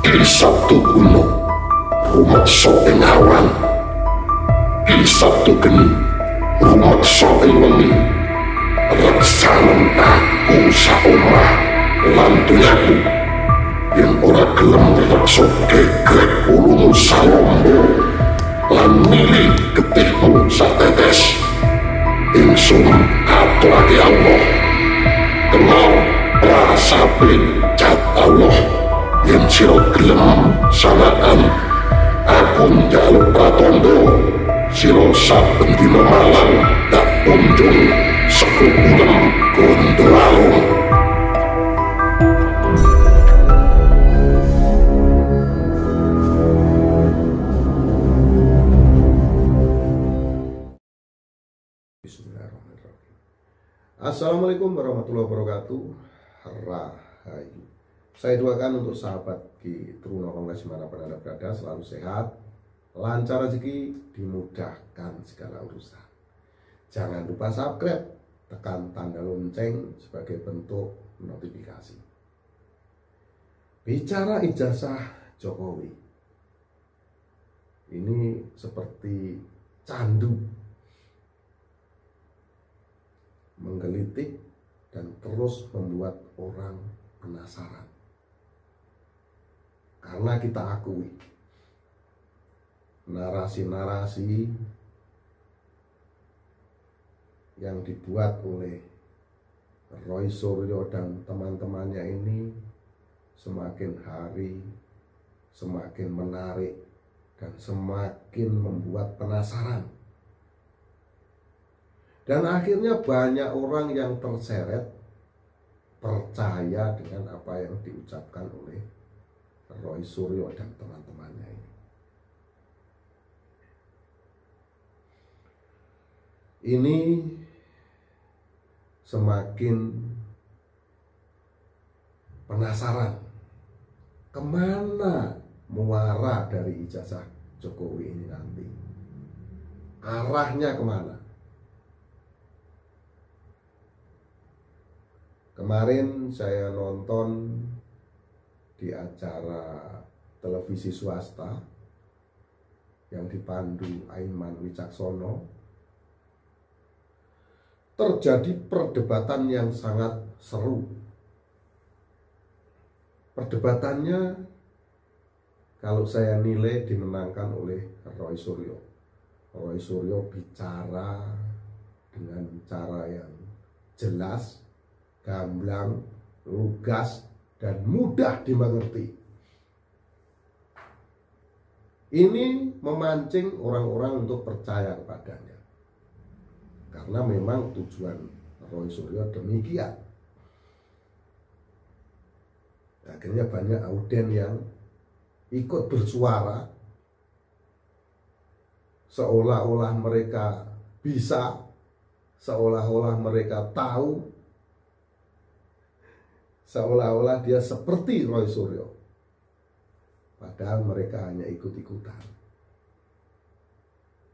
Di Sabtu kuno rumeksa ing awan, di Sabtu geni rumeksa ing wengi, reksanen aku saomah lan donyaku yen ora gelem reksa gegrek ulumu salombo lan milih getihmu satetes. Ingsun aturake Allah kenal prasape cat Allah. Yen sira gelem sanaan aku njaluk pratondo, sira saben dina malam tak kunjung sekukulem Gondoalung. Bismillahirrahmanirrahim. Assalamualaikum warahmatullahi wabarakatuh. Rahayu. Saya doakan untuk sahabat Ki Truno Kongres dimanapun Anda berada selalu sehat, lancar rezeki, dimudahkan segala urusan. Jangan lupa subscribe, tekan tanda lonceng sebagai bentuk notifikasi. Bicara ijazah Jokowi, ini seperti candu, menggelitik dan terus membuat orang penasaran. Karena kita akui narasi-narasi yang dibuat oleh Roy Suryo dan teman-temannya ini semakin hari semakin menarik dan semakin membuat penasaran. Dan akhirnya banyak orang yang terseret percaya dengan apa yang diucapkan oleh Roy Suryo dan teman-temannya ini. Ini semakin penasaran kemana muara dari ijazah Jokowi ini nanti. Arahnya kemana? Kemarin saya nonton di acara televisi swasta yang dipandu Aiman Wicaksono. Terjadi perdebatan yang sangat seru. Perdebatannya kalau saya nilai dimenangkan oleh Roy Suryo. Roy Suryo bicara dengan cara yang jelas, gamblang, lugas, dan mudah dimengerti. Ini memancing orang-orang untuk percaya kepadanya. Karena memang tujuan Roy Suryo demikian. Akhirnya banyak auden yang ikut bersuara seolah-olah mereka bisa, seolah-olah mereka tahu, seolah-olah dia seperti Roy Suryo. Padahal mereka hanya ikut-ikutan.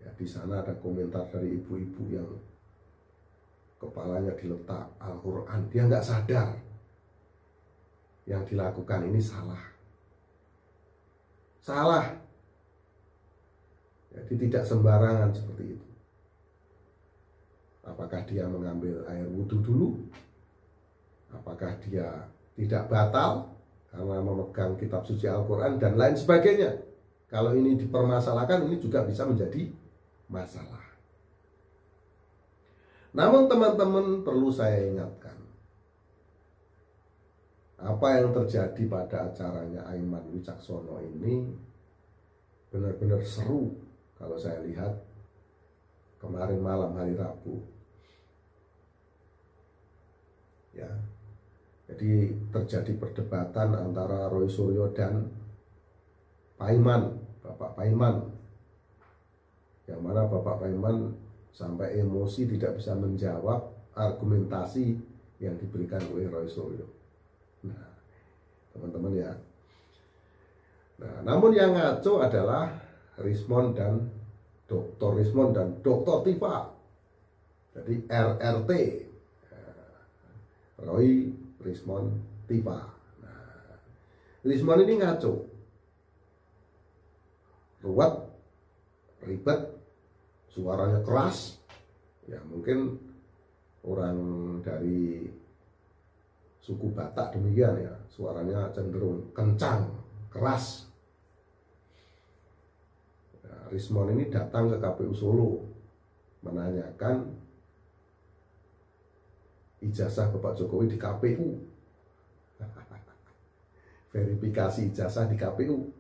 Ya, di sana ada komentar dari ibu-ibu yang kepalanya diletak Al-Quran. Dia nggak sadar yang dilakukan ini salah. Salah. Jadi tidak sembarangan seperti itu. Apakah dia mengambil air wudhu dulu? Apakah dia tidak batal karena memegang kitab suci Al-Quran dan lain sebagainya. Kalau ini dipermasalahkan, ini juga bisa menjadi masalah. Namun teman-teman perlu saya ingatkan, apa yang terjadi pada acaranya Aiman Wicaksono ini benar-benar seru kalau saya lihat kemarin malam hari Rabu. Ya, jadi terjadi perdebatan antara Roy Suryo dan Paiman, Bapak Paiman. Yang mana Bapak Paiman sampai emosi tidak bisa menjawab argumentasi yang diberikan oleh Roy Suryo. Nah, teman-teman ya. Nah, namun yang ngaco adalah Rismon dan Dr. Rismon dan Dr. Tifa. Jadi RRT. Roy, Rismon, Tifa. Nah, Rismon ini ngaco. ruwet, ribet, suaranya keras. Ya mungkin orang dari suku Batak demikian ya, suaranya cenderung kencang, keras. Nah, Rismon ini datang ke KPU Solo menanyakan ijazah Bapak Jokowi di KPU. Verifikasi ijazah di KPU.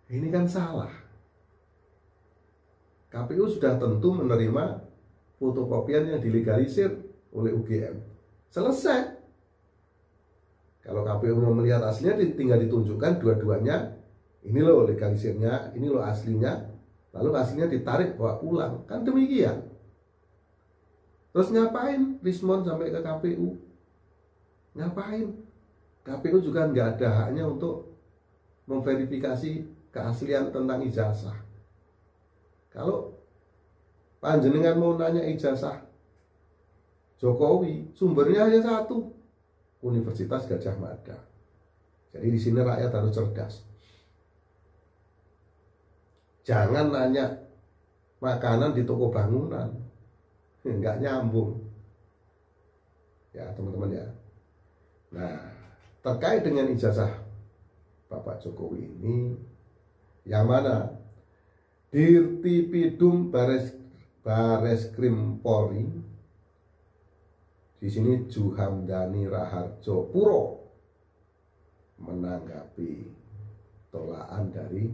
Ini kan salah. KPU sudah tentu menerima fotokopian yang dilegalisir oleh UGM. Selesai. Kalau KPU mau melihat aslinya, tinggal ditunjukkan dua-duanya. Ini loh legalisirnya, ini loh aslinya. Lalu aslinya ditarik bawa pulang. Kan demikian. Terus ngapain Rismon sampai ke KPU? Ngapain? KPU juga nggak ada haknya untuk memverifikasi keaslian tentang ijazah. Kalau panjenengan mau nanya ijazah Jokowi, sumbernya hanya satu, Universitas Gadjah Mada. Jadi di sini rakyat harus cerdas. Jangan nanya makanan di toko bangunan, nggak nyambung. Ya teman-teman ya. Nah, terkait dengan ijazah Bapak Jokowi ini, yang mana Dirtipidum Bareskrim Polri, di sini Juhamdani Raharjo Puro menanggapi tolaan dari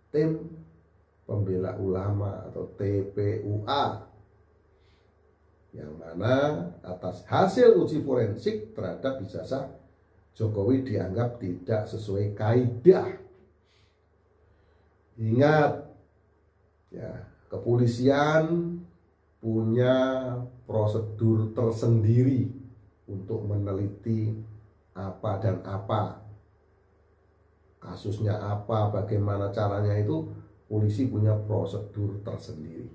tim pembela ulama atau TPUA, yang mana atas hasil uji forensik terhadap ijazah Jokowi dianggap tidak sesuai kaidah. Ingat ya, kepolisian punya prosedur tersendiri untuk meneliti apa dan apa, kasusnya apa, bagaimana caranya, itu polisi punya prosedur tersendiri.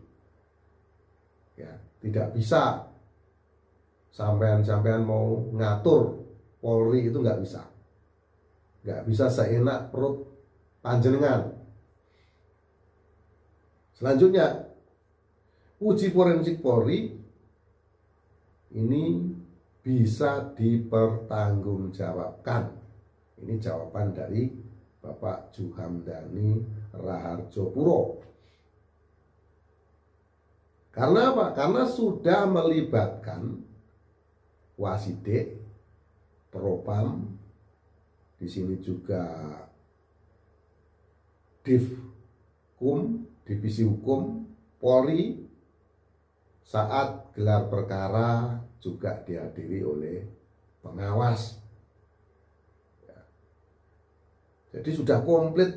Ya, tidak bisa sampean mau ngatur Polri, itu nggak bisa. Nggak bisa seenak perut panjenengan. Selanjutnya, uji forensik Polri ini bisa dipertanggungjawabkan. Ini jawaban dari Bapak Juhamdani Raharjo Puro. Karena apa? Karena sudah melibatkan Wasidik, Propam, di sini juga Divkum, Divisi Hukum Polri, saat gelar perkara juga dihadiri oleh pengawas. Ya. Jadi sudah komplit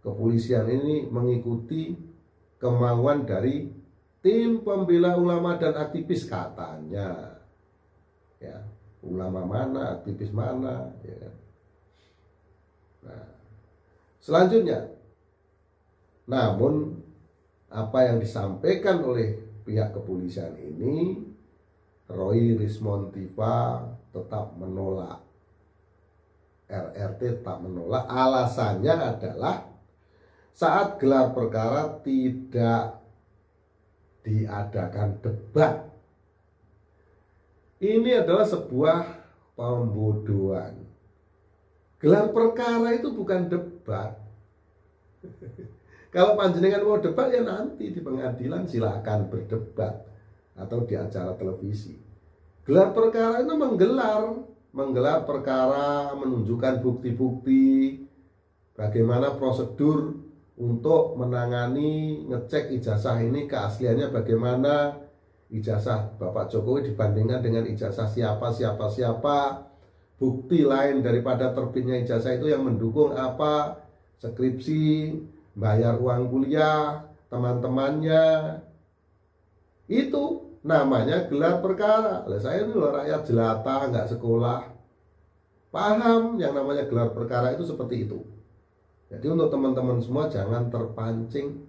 kepolisian ini mengikuti kemauan dari tim pembela ulama dan aktivis katanya. Ya, ulama mana, aktivis mana, ya kan? Nah, selanjutnya, namun apa yang disampaikan oleh pihak kepolisian ini, Roy Rismon Tiva tetap menolak. RRT tetap menolak. Alasannya adalah saat gelar perkara tidak diadakan debat. Ini adalah sebuah pembodohan. Gelar perkara itu bukan debat. Kalau panjenengan mau debat ya nanti di pengadilan silakan berdebat atau di acara televisi. Gelar perkara itu menggelar perkara, menunjukkan bukti-bukti, bagaimana prosedur untuk menangani, ngecek ijazah ini keasliannya bagaimana, ijazah Bapak Jokowi dibandingkan dengan ijazah siapa, bukti lain daripada terbitnya ijazah itu yang mendukung apa, skripsi, bayar uang kuliah teman-temannya, itu namanya gelar perkara. Lah saya ini loh rakyat jelata, nggak sekolah, paham yang namanya gelar perkara itu seperti itu. Jadi untuk teman-teman semua jangan terpancing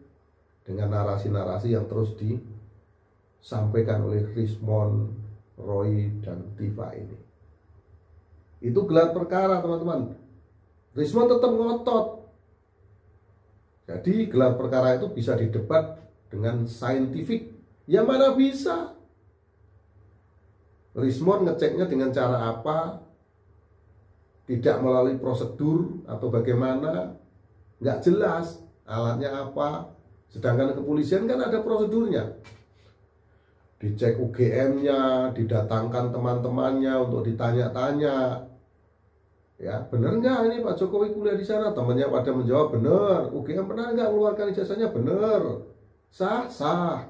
dengan narasi-narasi yang terus disampaikan oleh Rismon, Roy, dan Tiva ini. Itu gelar perkara teman-teman. Rismon tetap ngotot. Jadi gelar perkara itu bisa didebat dengan saintifik. Ya mana bisa. Rismond ngeceknya dengan cara apa? Tidak melalui prosedur atau bagaimana? Nggak jelas alatnya apa. Sedangkan kepolisian kan ada prosedurnya. Dicek UGM-nya, didatangkan teman-temannya untuk ditanya-tanya. Ya, benar nggak ini Pak Jokowi kuliah di sana? Temannya pada menjawab benar. UGM pernah nggak mengeluarkan ijazahnya? Benar. Sah, sah.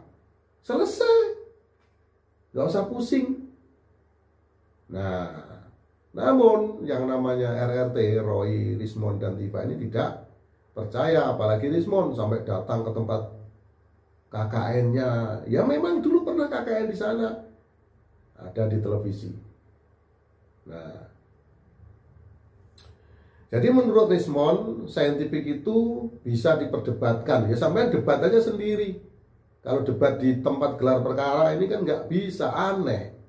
Selesai. Nggak usah pusing. Nah, namun yang namanya RRT, Roy, Rismond, dan Tifa ini tidak percaya. Apalagi Rismond sampai datang ke tempat KKN-nya. Ya memang dulu pernah KKN di sana. Ada di televisi. Nah, jadi menurut Rismond, saintifik itu bisa diperdebatkan. Ya sampai debat aja sendiri. Kalau debat di tempat gelar perkara ini kan nggak bisa, aneh.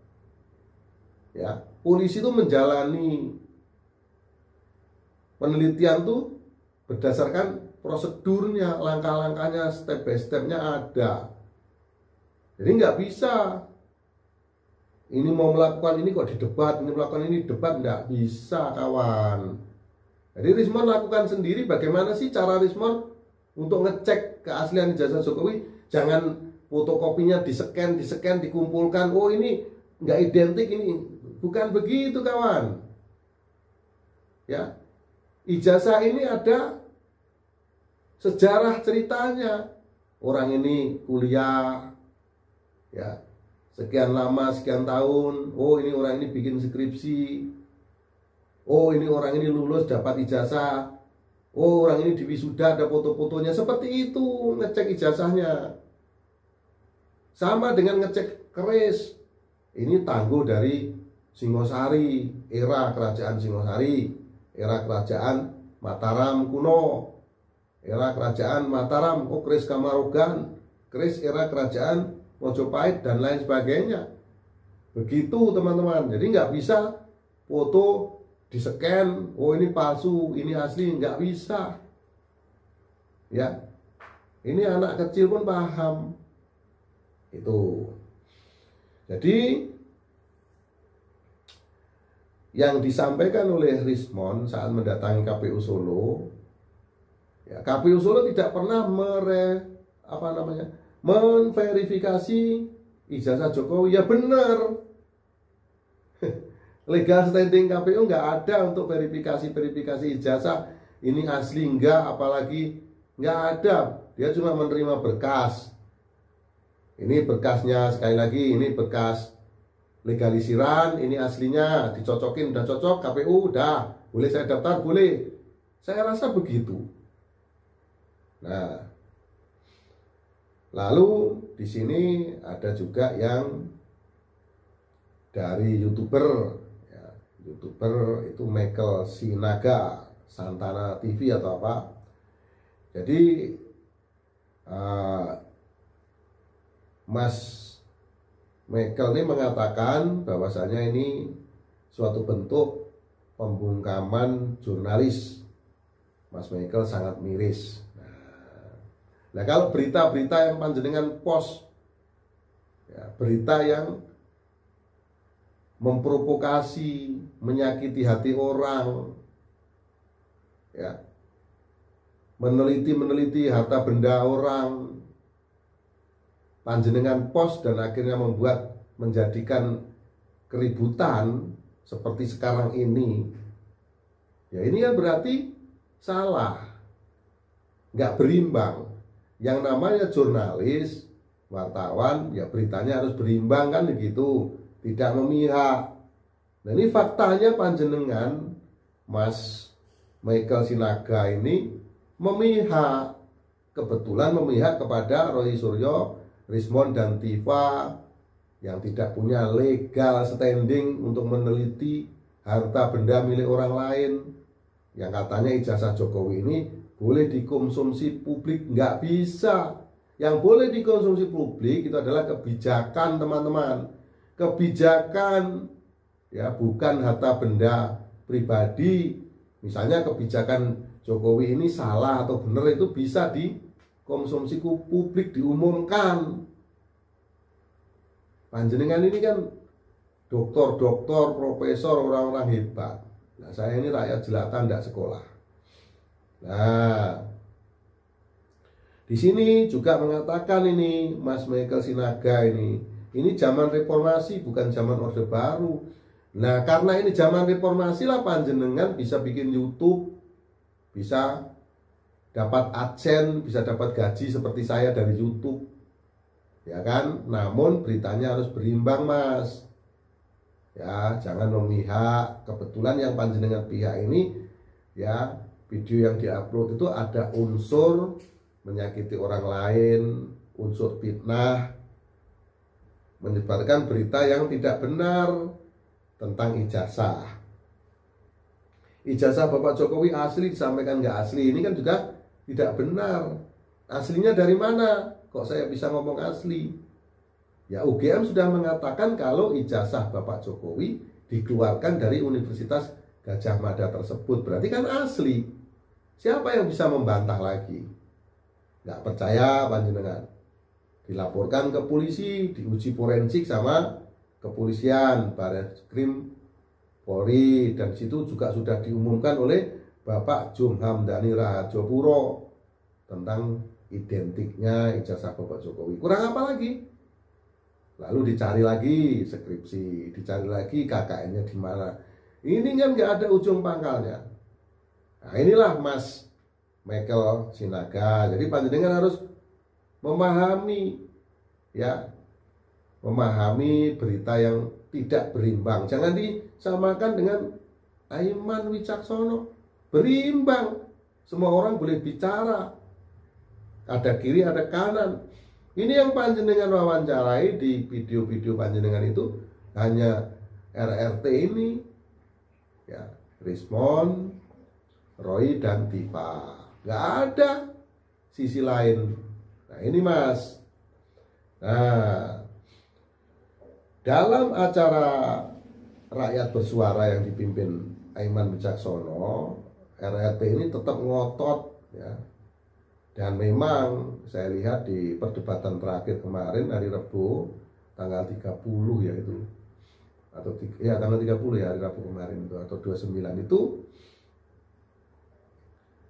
Ya, polisi itu menjalani penelitian tuh berdasarkan prosedurnya, langkah-langkahnya, step by stepnya ada. Jadi nggak bisa. Ini mau melakukan ini kok didebat, ini melakukan ini debat, nggak bisa kawan. Jadi Rismond lakukan sendiri. Bagaimana sih cara Rismond untuk ngecek keaslian ijazah Jokowi? Jangan fotokopinya di-scan, dikumpulkan. Oh ini nggak identik ini. Bukan begitu kawan. Ya, ijazah ini ada sejarah ceritanya. Orang ini kuliah, ya sekian lama, sekian tahun. Oh ini orang ini bikin skripsi. Oh ini orang ini lulus dapat ijazah. Oh orang ini di wisuda ada foto-fotonya. Seperti itu ngecek ijazahnya. Sama dengan ngecek keris. Ini tangguh dari Singosari, era kerajaan Singosari, era kerajaan Mataram kuno, era kerajaan Mataram, oh keris Kamarogan, keris era kerajaan Mojopahit dan lain sebagainya. Begitu teman-teman. Jadi nggak bisa foto di-scan, oh ini palsu, ini asli, nggak bisa. Ya, ini anak kecil pun paham. Itu. Jadi yang disampaikan oleh Rismond saat mendatangi KPU Solo, ya, KPU Solo tidak pernah memverifikasi ijazah Jokowi. Ya benar. Legal standing KPU nggak ada untuk verifikasi ijazah ini asli enggak, apalagi nggak ada. Dia cuma menerima berkas. Ini berkasnya, sekali lagi ini berkas legalisiran, ini aslinya dicocokin, udah cocok KPU, udah boleh saya daftar, boleh. Saya rasa begitu. Nah, lalu di sini ada juga yang dari YouTuber itu Michael Sinaga, Santana TV atau apa. Jadi Mas Michael ini mengatakan bahwasanya ini suatu bentuk pembungkaman jurnalis. Mas Michael sangat miris. Nah kalau berita-berita yang panjenengan post, ya, berita yang memprovokasi, menyakiti hati orang, ya, meneliti harta benda orang, panjenengan post dan akhirnya menjadikan keributan seperti sekarang ini, ya ini kan berarti salah, nggak berimbang. Yang namanya jurnalis, wartawan, ya beritanya harus berimbang kan begitu, tidak memihak. Nah ini faktanya panjenengan Mas Michael Sinaga ini memihak, kebetulan memihak kepada Roy Suryo, Rismond dan Tifa yang tidak punya legal standing untuk meneliti harta benda milik orang lain. Yang katanya ijazah Jokowi ini boleh dikonsumsi publik, nggak bisa. Yang boleh dikonsumsi publik itu adalah kebijakan teman-teman. Kebijakan, ya bukan harta benda pribadi Misalnya kebijakan Jokowi ini salah atau benar itu bisa dikonsumsi publik, diumumkan. Panjenengan ini kan doktor, profesor, orang-orang hebat. Nah, saya ini rakyat jelata tidak sekolah. Nah, di sini juga mengatakan ini Mas Michael Sinaga ini zaman reformasi bukan zaman Orde Baru. Nah, karena ini zaman reformasi lah panjenengan bisa bikin YouTube, bisa dapat adsense, bisa dapat gaji seperti saya dari YouTube. Ya kan? Namun beritanya harus berimbang, Mas. Ya, jangan memihak. Kebetulan yang panjenengan pihak ini ya, video yang diupload itu ada unsur menyakiti orang lain, unsur fitnah, menyebarkan berita yang tidak benar tentang ijazah. Ijazah Bapak Jokowi asli disampaikan nggak asli, ini kan juga tidak benar. Aslinya dari mana? Kok saya bisa ngomong asli? Ya, UGM sudah mengatakan kalau ijazah Bapak Jokowi dikeluarkan dari Universitas Gadjah Mada tersebut, berarti kan asli. Siapa yang bisa membantah lagi? Nggak percaya panjenengan, dilaporkan ke polisi, diuji forensik sama kepolisian, Barreskrim Polri, dan situ juga sudah diumumkan oleh Bapak Jumhamdani Rahajopuro tentang identiknya ijazah Bapak Jokowi. Kurang apa lagi? Lalu dicari lagi skripsi, dicari lagi KKN-nya di mana. Ini kan nggak ada ujung pangkalnya. Nah, inilah Mas Michael Sinaga. Jadi panjenengan harus memahami ya, memahami berita yang tidak berimbang. Jangan disamakan dengan Aiman Wicaksono. Berimbang. Semua orang boleh bicara. Ada kiri, ada kanan. Ini yang panjenengan wawancarai di video-video panjenengan itu hanya RRT ini ya, Rismon, Roy dan Tifa. Nggak ada sisi lain. Nah, ini Mas. Nah, dalam acara rakyat bersuara yang dipimpin Aiman Wicaksono, RRT ini tetap ngotot ya. Dan memang saya lihat di perdebatan terakhir kemarin hari Rabu tanggal 30 ya itu, atau ya tanggal 30 ya hari Rabu kemarin itu, atau 29 itu,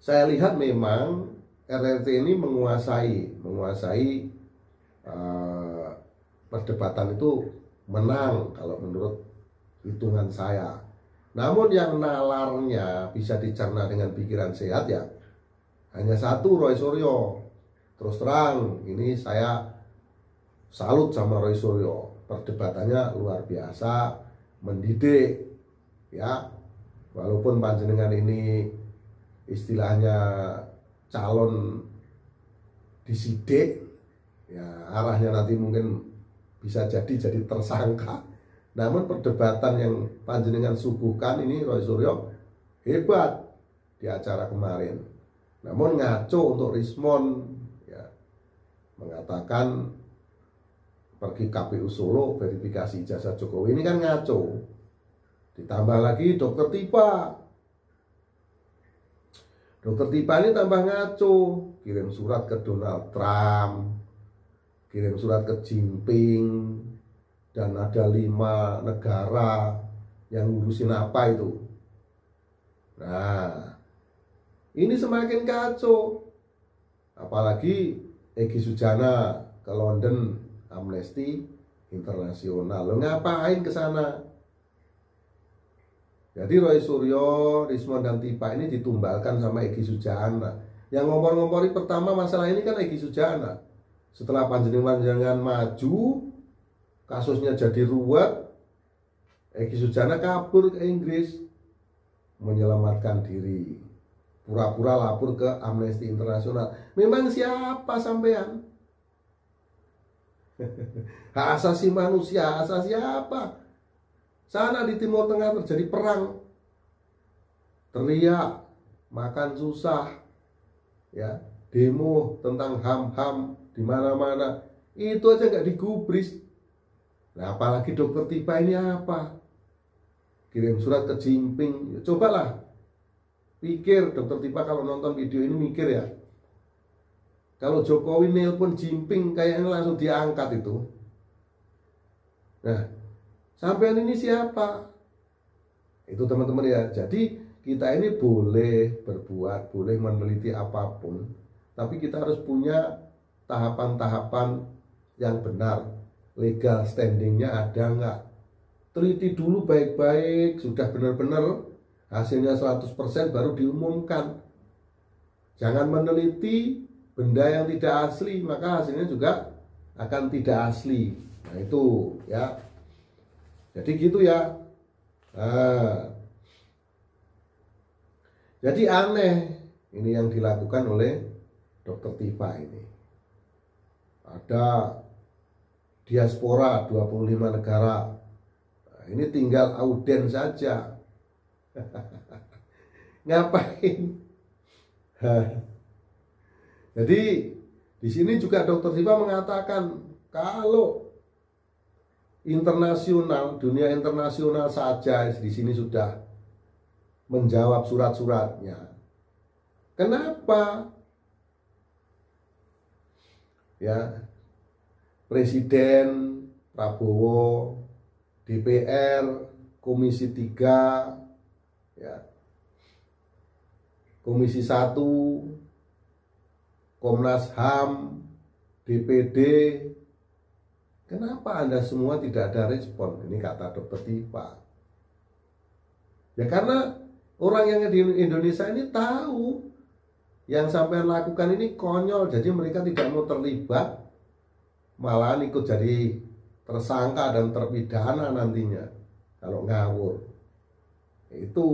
saya lihat memang RRT ini menguasai perdebatan itu, menang kalau menurut hitungan saya. Namun yang nalarnya bisa dicerna dengan pikiran sehat ya hanya satu, Roy Suryo. Terus terang ini saya salut sama Roy Suryo, perdebatannya luar biasa, mendidik ya. Walaupun panjenengan ini istilahnya calon disidik ya, arahnya nanti mungkin bisa jadi tersangka. Namun perdebatan yang panjenengan suguhkan ini Roy Suryo hebat di acara kemarin. Namun ngaco untuk Rismon ya, mengatakan pergi KPU Solo verifikasi ijazah Jokowi, ini kan ngaco. Ditambah lagi Dokter Tipa ini tambah ngaco, kirim surat ke Donald Trump, kirim surat ke Jinping, dan ada 5 negara yang ngurusin apa itu. Nah, ini semakin kacau. Apalagi Egy Sujana ke London Amnesty Internasional. Lo ngapain ke sana? Jadi Roy Suryo, Rismon dan Tipa ini ditumbalkan sama Egy Sujana. Yang ngompor-ngompori pertama masalah ini kan Egy Sujana. Setelah panjenengan maju, kasusnya jadi ruwet, Egy Sujana kabur ke Inggris menyelamatkan diri, pura-pura lapor ke Amnesty Internasional. Memang siapa sampean? Hak asasi manusia, hak asasi apa? Sana di Timur Tengah terjadi perang, teriak, makan susah, ya, demo tentang HAM di mana-mana, itu aja nggak digubris. Nah, apalagi Dokter Tipa ini apa? Kirim surat ke Jinping, cobalah Pikir Dokter Tipa kalau nonton video ini mikir ya. Kalau Jokowi nelpon Jinping kayaknya langsung diangkat itu. Nah, sampean ini siapa? Itu teman-teman ya. Jadi kita ini boleh berbuat, boleh meneliti apapun, tapi kita harus punya tahapan-tahapan yang benar. Legal standingnya ada nggak? Teliti dulu baik-baik, sudah benar-benar hasilnya 100% baru diumumkan. Jangan meneliti benda yang tidak asli, maka hasilnya juga akan tidak asli. Nah itu ya. Jadi gitu ya. Nah, jadi aneh ini yang dilakukan oleh Dokter Tipa ini. Ada diaspora 25 negara. Nah, ini tinggal auden saja. Ngapain? Jadi di sini juga Dokter Tipa mengatakan kalau internasional, dunia internasional saja di sini sudah menjawab surat-suratnya. Kenapa? Ya, Presiden Prabowo, DPR, Komisi 3, ya, Komisi 1, Komnas HAM, DPD. Kenapa Anda semua tidak ada respon? Ini kata Dokter Tipa. Ya karena orang yang di Indonesia ini tahu yang sampai lakukan ini konyol, jadi mereka tidak mau terlibat, malahan ikut jadi tersangka dan terpidana nantinya kalau ngawur. Itu.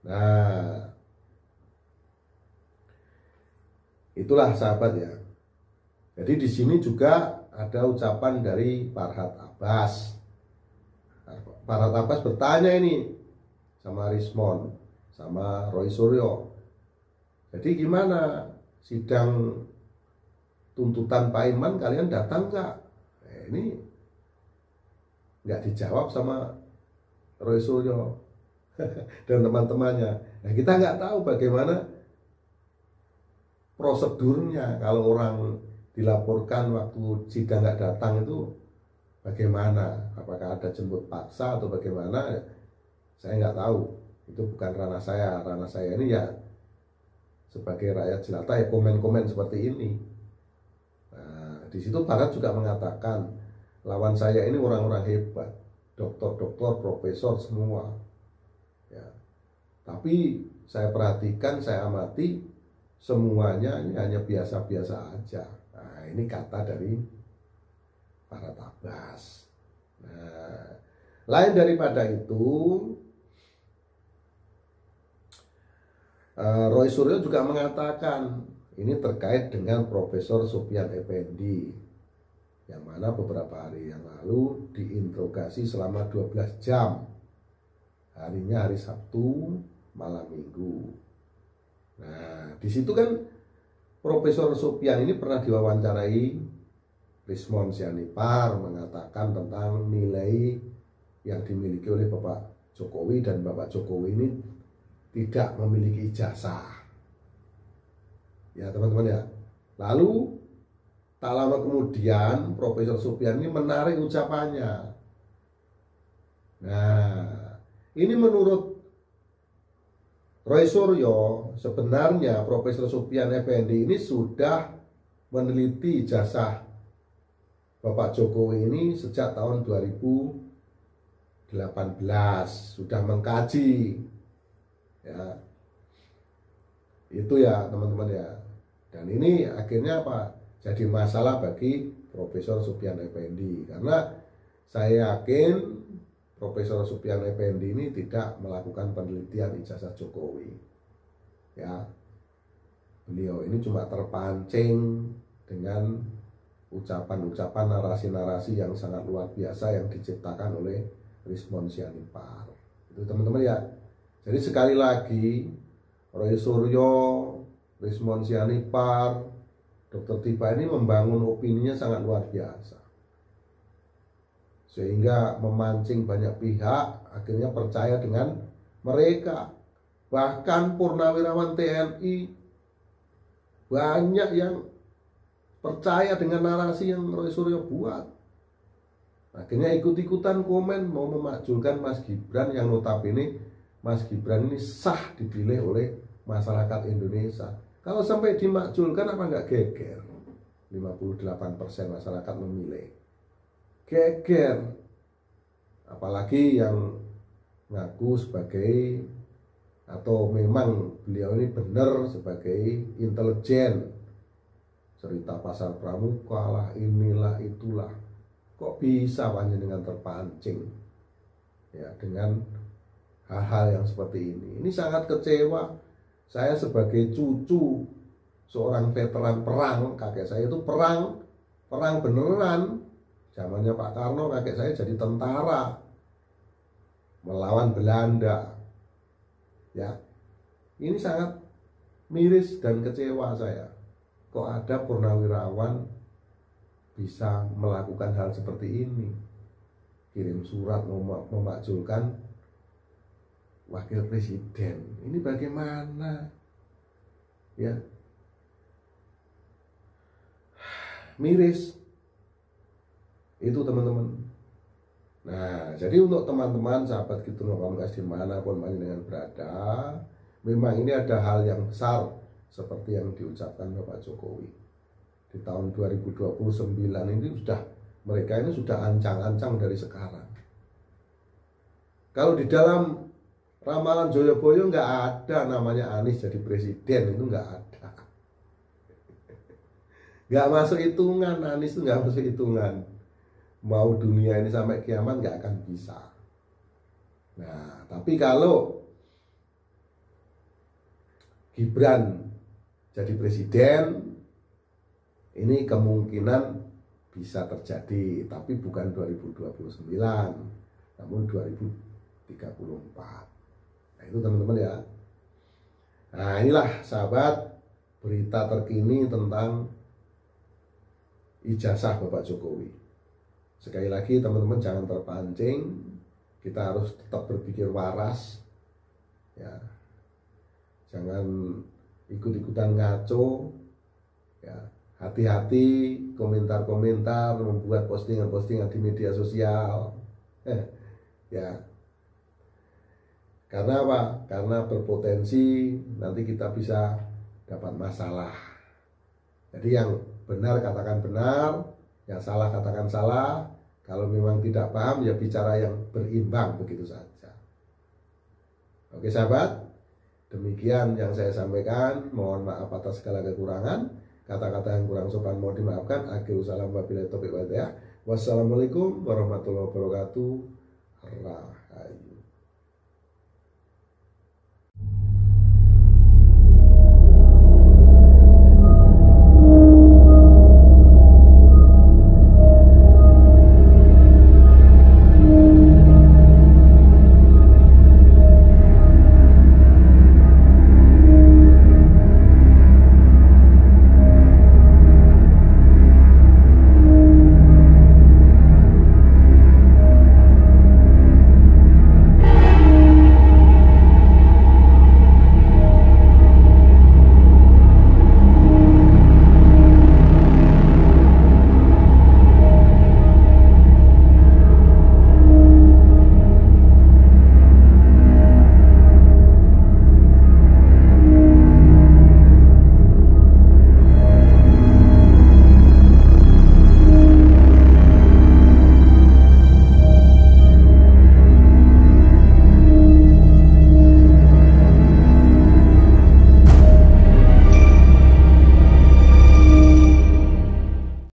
Nah, itulah sahabat ya. Jadi di sini juga ada ucapan dari Farhad Abbas. Farhad Abbas bertanya ini sama Rismon, sama Roy Suryo. Jadi gimana sidang tuntutan Pak Iman, kalian datang nggak? Ini nggak dijawab sama Roy Suryo dan teman-temannya. Nah kita nggak tahu bagaimana prosedurnya kalau orang dilaporkan waktu sidang nggak datang itu bagaimana? Apakah ada jemput paksa atau bagaimana? Saya nggak tahu. Itu bukan ranah saya. Ranah saya ini ya sebagai rakyat jelata ya komen-komen seperti ini. Nah, di situ Barat juga mengatakan lawan saya ini orang-orang hebat, dokter-dokter, profesor semua. Ya. Tapi saya perhatikan, saya amati semuanya ini hanya biasa-biasa aja. Nah, ini kata dari Farhad Abbas. Nah, lain daripada itu, Roy Suryo juga mengatakan ini terkait dengan Profesor Sufyan Effendi, yang mana beberapa hari yang lalu diinterogasi selama 12 jam. Harinya hari Sabtu, malam Minggu. Nah, di situ kan Profesor Sufyan ini pernah diwawancarai Rismon Sianipar, mengatakan tentang nilai yang dimiliki oleh Bapak Jokowi, dan Bapak Jokowi ini tidak memiliki ijazah. Ya teman-teman ya. Lalu tak lama kemudian Profesor Sufyan ini menarik ucapannya. Nah, ini menurut Roy Suryo, sebenarnya Profesor Sufyan Effendi ini sudah meneliti ijazah Bapak Jokowi ini sejak tahun 2018, sudah mengkaji. Ya, itu ya teman-teman ya. Dan ini akhirnya apa? Jadi masalah bagi Profesor Sufyan Effendi, karena saya yakin Profesor Sufyan Effendi ini tidak melakukan penelitian ijazah Jokowi. Ya, beliau ini cuma terpancing dengan ucapan-ucapan, narasi-narasi yang sangat luar biasa yang diciptakan oleh Rismon Sianipar. Itu teman-teman ya. Jadi sekali lagi Roy Suryo, Rismon Sianipar, Dokter Tipa ini membangun opininya sangat luar biasa, sehingga memancing banyak pihak akhirnya percaya dengan mereka. Bahkan purnawirawan TNI banyak yang percaya dengan narasi yang Roy Suryo buat. Akhirnya ikut-ikutan komen mau memakzulkan Mas Gibran, yang notabene Mas Gibran ini sah dipilih oleh masyarakat Indonesia. Kalau sampai dimakzulkan apa nggak geger? 58% masyarakat memilih. Geger. Apalagi yang ngaku sebagai, atau memang beliau ini benar sebagai intelijen, cerita pasar pramuka lah, inilah itulah. Kok bisa panjenengan terpancing ya dengan hal-hal yang seperti ini? Ini sangat kecewa. Saya sebagai cucu seorang veteran perang, kakek saya itu perang beneran. Zamannya Pak Karno, kakek saya jadi tentara melawan Belanda. Ya, ini sangat miris dan kecewa saya. Kok ada purnawirawan bisa melakukan hal seperti ini? Kirim surat memakzulkan wakil presiden. Ini bagaimana? Ya, miris. Itu teman-teman. Nah, jadi untuk teman-teman sahabat Kitruno Pamungkas dimanapun panjenengan berada, memang ini ada hal yang besar seperti yang diucapkan Bapak Jokowi. Di tahun 2029 ini mereka ini sudah ancang-ancang dari sekarang. Kalau di dalam ramalan Joyoboyo nggak ada namanya Anies jadi presiden, itu nggak ada. Nggak masuk hitungan, Anies itu nggak masuk hitungan. Mau dunia ini sampai kiamat nggak akan bisa. Nah, tapi kalau Gibran jadi presiden, ini kemungkinan bisa terjadi, tapi bukan 2029, namun 2034. Nah, itu teman-teman ya. Nah, inilah sahabat berita terkini tentang ijazah Bapak Jokowi. Sekali lagi teman-teman jangan terpancing, kita harus tetap berpikir waras ya. Jangan ikut-ikutan ngaco ya. Hati-hati komentar-komentar, membuat postingan-postingan di media sosial ya. Karena apa? Karena berpotensi nanti kita bisa dapat masalah. Jadi yang benar katakan benar, yang salah katakan salah. Kalau memang tidak paham ya bicara yang berimbang, begitu saja. Oke sahabat, demikian yang saya sampaikan. Mohon maaf atas segala kekurangan. Kata-kata yang kurang sopan mohon dimaafkan. Akhirul salam wabillahi taufiq wal hidayah. Wassalamualaikum warahmatullahi wabarakatuh. Rahayu.